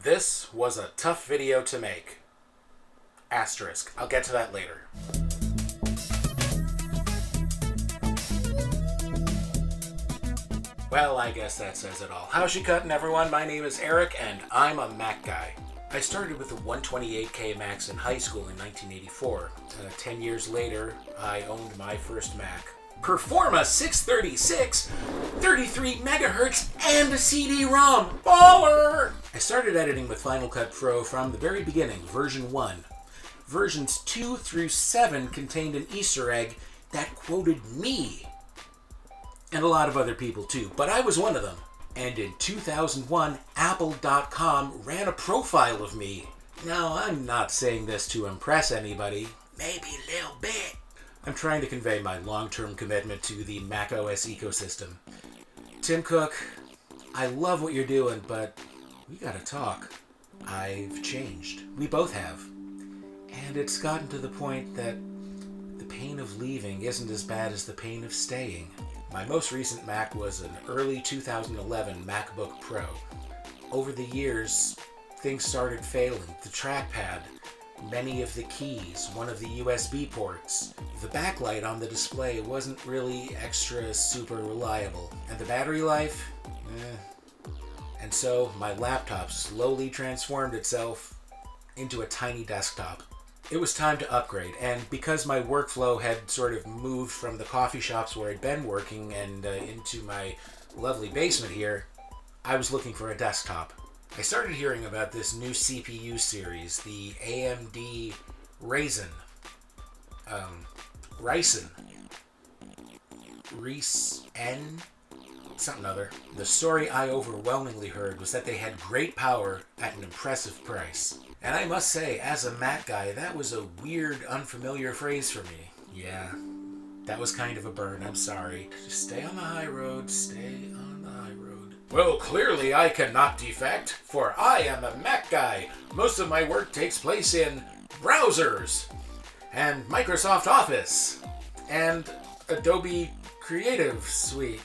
This was a tough video to make. Asterisk. I'll get to that later. Well, I guess that says it all. How's she cutting, everyone? My name is Eric, and I'm a Mac guy. I started with the 128K Macs in high school in 1984. 10 years later, I owned my first Mac. Performa 636, 33 megahertz, and a CD-ROM. Baller! I started editing with Final Cut Pro from the very beginning, version 1. Versions 2 through 7 contained an Easter egg that quoted me. And a lot of other people too, but I was one of them. And in 2001, Apple.com ran a profile of me. Now, I'm not saying this to impress anybody. Maybe a little bit. I'm trying to convey my long-term commitment to the macOS ecosystem. Tim Cook, I love what you're doing, but we gotta talk. I've changed. We both have. And it's gotten to the point that the pain of leaving isn't as bad as the pain of staying. My most recent Mac was an early 2011 MacBook Pro. Over the years, things started failing. The trackpad, many of the keys, one of the USB ports. The backlight on the display wasn't really extra super reliable. And the battery life? And so my laptop slowly transformed itself into a tiny desktop. It was time to upgrade, and because my workflow had sort of moved from the coffee shops where I'd been working and into my lovely basement here, I was looking for a desktop. I started hearing about this new CPU series, the AMD Ryzen. Something other. The story I overwhelmingly heard was that they had great power at an impressive price. And I must say, as a Mac guy, that was a weird, unfamiliar phrase for me. Yeah, that was kind of a burn, I'm sorry. Just stay on the high road, stay on the high road. Well, clearly I cannot defect, for I am a Mac guy. Most of my work takes place in browsers, and Microsoft Office, and Adobe Creative Suite.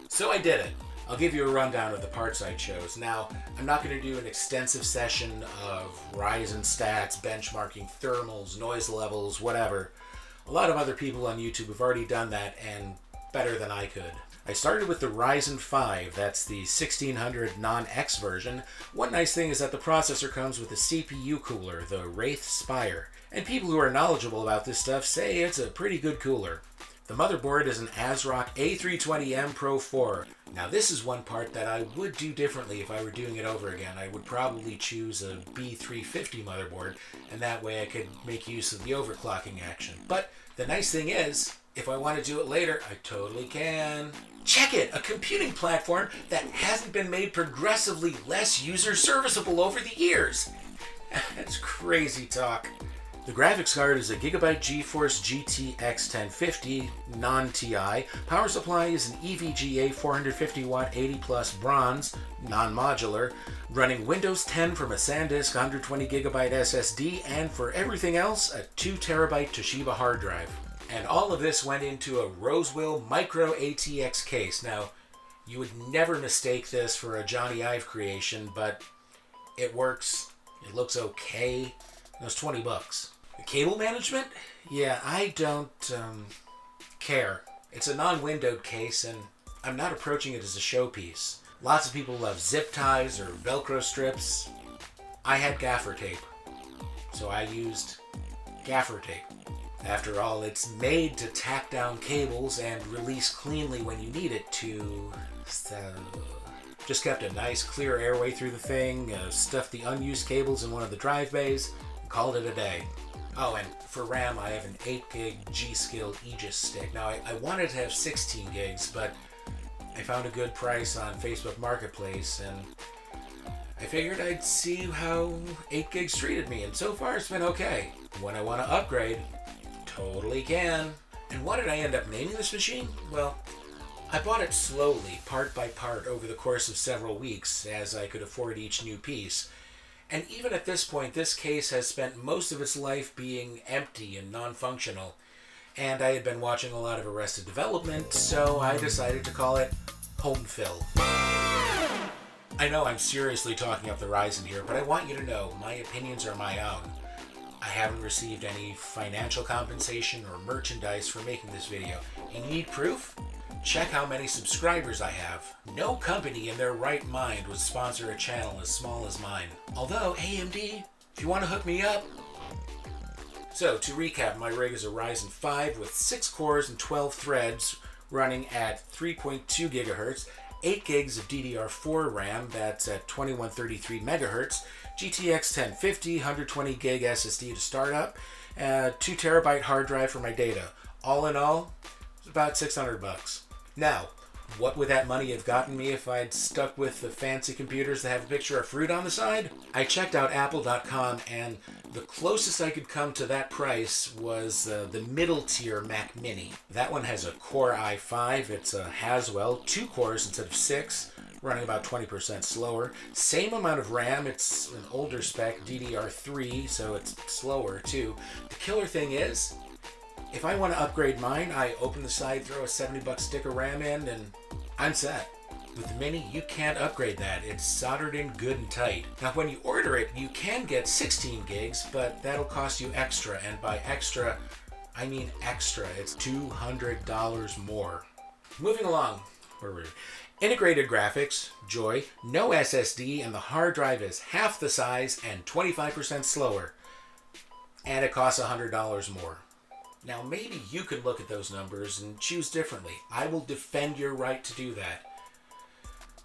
So I did it. I'll give you a rundown of the parts I chose. Now, I'm not going to do an extensive session of Ryzen stats, benchmarking thermals, noise levels, whatever. A lot of other people on YouTube have already done that, and better than I could. I started with the Ryzen 5, that's the 1600 non-X version. One nice thing is that the processor comes with a CPU cooler, the Wraith Spire. And people who are knowledgeable about this stuff say it's a pretty good cooler. The motherboard is an ASRock A320M Pro 4. Now this is one part that I would do differently if I were doing it over again. I would probably choose a B350 motherboard, and that way I could make use of the overclocking action. But the nice thing is, if I want to do it later, I totally can. Check it! A computing platform that hasn't been made progressively less user serviceable over the years. That's crazy talk. The graphics card is a Gigabyte GeForce GTX 1050 non-TI. Power supply is an EVGA 450 watt 80 plus bronze, non-modular, running Windows 10 from a SanDisk 120 gigabyte SSD, and for everything else, a 2 terabyte Toshiba hard drive. And all of this went into a Rosewill Micro ATX case. Now, you would never mistake this for a Johnny Ive creation, but it works. It looks okay. It was $20. The cable management? Yeah, I don't care. It's a non-windowed case, and I'm not approaching it as a showpiece. Lots of people love zip ties or Velcro strips. I had gaffer tape, so I used gaffer tape. After all, it's made to tack down cables and release cleanly when you need it to, so... Just kept a nice clear airway through the thing, stuffed the unused cables in one of the drive bays, and called it a day. Oh, and for RAM, I have an 8GB G-Skill Aegis stick. Now, I wanted to have 16 gigs, but I found a good price on Facebook Marketplace, and I figured I'd see how 8 gigs treated me, and so far it's been okay. When I want to upgrade, totally can. And what did I end up naming this machine? Well, I bought it slowly, part by part, over the course of several weeks, as I could afford each new piece. And even at this point, this case has spent most of its life being empty and non-functional. And I had been watching a lot of Arrested Development, so I decided to call it Home Fill. I know I'm seriously talking up the Ryzen here, but I want you to know my opinions are my own. I haven't received any financial compensation or merchandise for making this video. You need proof? Check how many subscribers I have. No company in their right mind would sponsor a channel as small as mine. Although, AMD, if you want to hook me up. So, to recap, my rig is a Ryzen 5 with 6 cores and 12 threads running at 3.2 gigahertz, 8 gigs of DDR4 RAM, that's at 2133 megahertz, GTX 1050, 120 gig SSD to start up, 2 terabyte hard drive for my data. All in all, it's about $600. Now, what would that money have gotten me if I'd stuck with the fancy computers that have a picture of fruit on the side? I checked out Apple.com, and the closest I could come to that price was the middle tier Mac Mini. That one has a Core i5. It's a Haswell, 2 cores instead of 6, running about 20% slower. Same amount of RAM. It's an older spec, DDR3, so it's slower too. The killer thing is, if I want to upgrade mine, I open the side, throw a $70 stick of RAM in, and I'm set. With the Mini, you can't upgrade that. It's soldered in good and tight. Now, when you order it, you can get 16 gigs, but that'll cost you extra. And by extra, I mean extra. It's $200 more. Moving along. Where were we? Integrated graphics, joy, no SSD, and the hard drive is half the size and 25% slower. And it costs $100 more. Now, maybe you could look at those numbers and choose differently. I will defend your right to do that.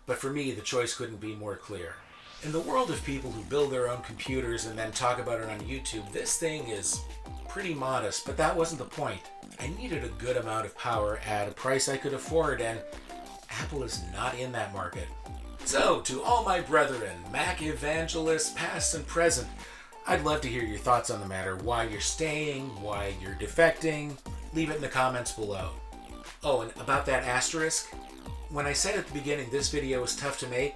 But for me, the choice couldn't be more clear. In the world of people who build their own computers and then talk about it on YouTube, this thing is pretty modest, but that wasn't the point. I needed a good amount of power at a price I could afford, and Apple is not in that market. So, to all my brethren, Mac evangelists past and present, I'd love to hear your thoughts on the matter, why you're staying, why you're defecting. Leave it in the comments below. Oh, and about that asterisk, when I said at the beginning this video was tough to make,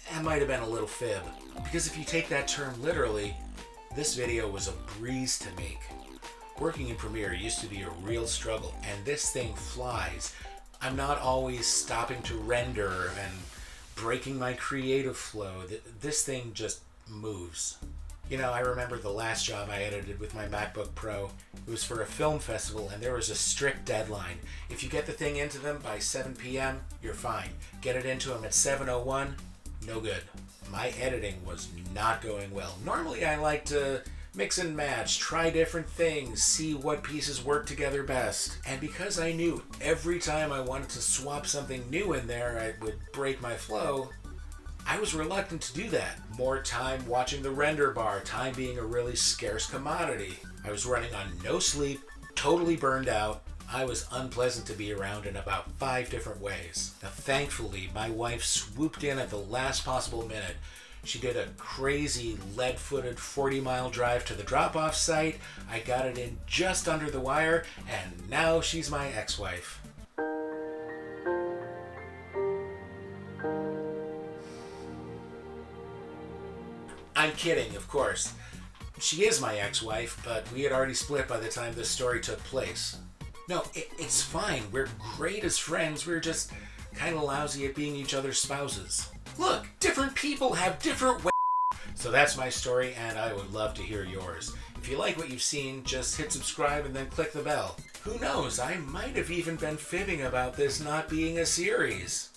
that might have been a little fib. Because if you take that term literally, this video was a breeze to make. Working in Premiere used to be a real struggle, and this thing flies. I'm not always stopping to render and breaking my creative flow. This thing just moves. You know, I remember the last job I edited with my MacBook Pro. It was for a film festival, and there was a strict deadline. If you get the thing into them by 7 p.m., you're fine. Get it into them at 7:01, no good. My editing was not going well. Normally I like to mix and match, try different things, see what pieces work together best. And because I knew every time I wanted to swap something new in there, it would break my flow, I was reluctant to do that. More time watching the render bar, time being a really scarce commodity. I was running on no sleep, totally burned out. I was unpleasant to be around in about 5 different ways. Now, thankfully, my wife swooped in at the last possible minute. She did a crazy lead-footed 40-mile drive to the drop-off site. I got it in just under the wire, and now she's my ex-wife. I'm kidding, of course. She is my ex-wife, but we had already split by the time this story took place. No, it's fine. We're great as friends. We're just kind of lousy at being each other's spouses. Look, different people have different ways. So that's my story, and I would love to hear yours. If you like what you've seen, just hit subscribe and then click the bell. Who knows, I might have even been fibbing about this not being a series.